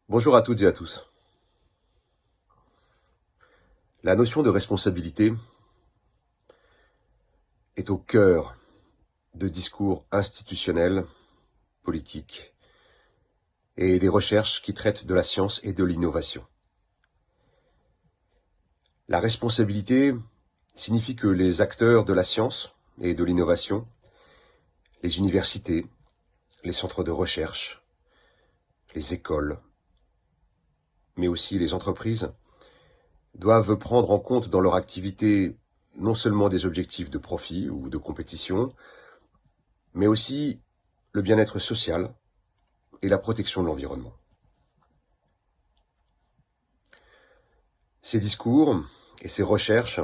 Bonjour à toutes et à tous. La notion de responsabilité est au cœur de discours institutionnels, politiques et des recherches qui traitent de la science et de l'innovation. La responsabilité signifie que les acteurs de la science et de l'innovation, les universités, les centres de recherche, les écoles, mais aussi les entreprises, doivent prendre en compte dans leur activité non seulement des objectifs de profit ou de compétition, mais aussi le bien-être social et la protection de l'environnement. Ces discours et ces recherches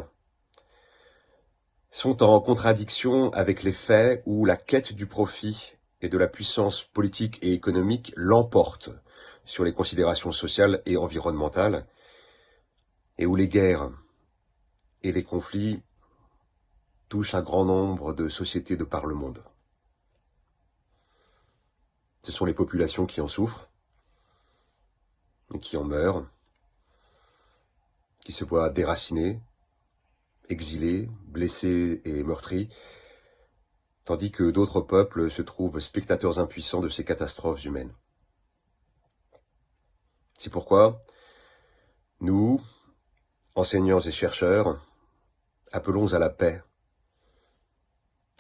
sont en contradiction avec les faits où la quête du profit et de la puissance politique et économique l'emporte sur les considérations sociales et environnementales, et où les guerres et les conflits touchent un grand nombre de sociétés de par le monde. Ce sont les populations qui en souffrent et qui en meurent, qui se voient déracinées, exilés, blessés et meurtris, tandis que d'autres peuples se trouvent spectateurs impuissants de ces catastrophes humaines. C'est pourquoi nous, enseignants et chercheurs, appelons à la paix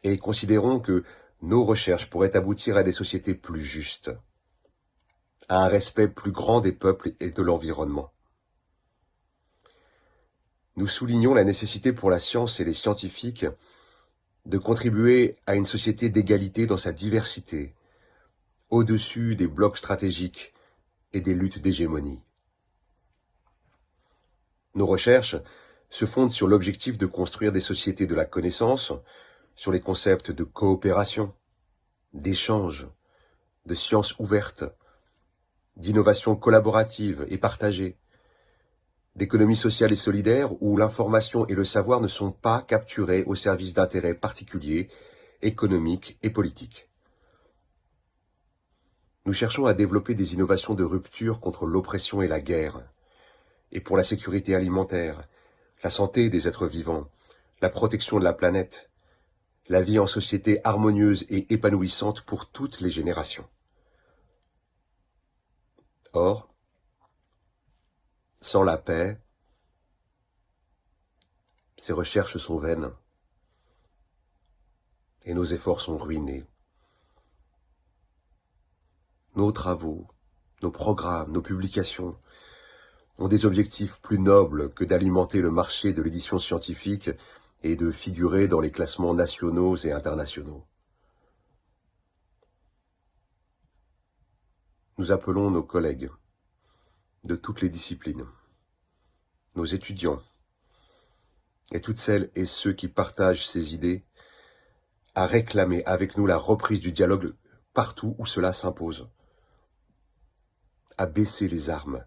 et considérons que nos recherches pourraient aboutir à des sociétés plus justes, à un respect plus grand des peuples et de l'environnement. Nous soulignons la nécessité pour la science et les scientifiques de contribuer à une société d'égalité dans sa diversité, au-dessus des blocs stratégiques et des luttes d'hégémonie. Nos recherches se fondent sur l'objectif de construire des sociétés de la connaissance, sur les concepts de coopération, d'échange, de sciences ouvertes, d'innovation collaborative et partagée, d'économie sociale et solidaire où l'information et le savoir ne sont pas capturés au service d'intérêts particuliers, économiques et politiques. Nous cherchons à développer des innovations de rupture contre l'oppression et la guerre, et pour la sécurité alimentaire, la santé des êtres vivants, la protection de la planète, la vie en société harmonieuse et épanouissante pour toutes les générations. Or, sans la paix, ces recherches sont vaines et nos efforts sont ruinés. Nos travaux, nos programmes, nos publications ont des objectifs plus nobles que d'alimenter le marché de l'édition scientifique et de figurer dans les classements nationaux et internationaux. Nous appelons nos collègues de toutes les disciplines, nos étudiants et toutes celles et ceux qui partagent ces idées à réclamer avec nous la reprise du dialogue partout où cela s'impose, à baisser les armes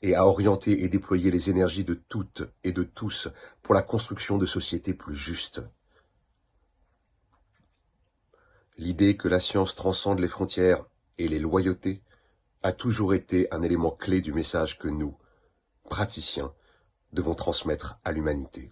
et à orienter et déployer les énergies de toutes et de tous pour la construction de sociétés plus justes. L'idée que la science transcende les frontières et les loyautés a toujours été un élément clé du message que nous, praticiens, devons transmettre à l'humanité.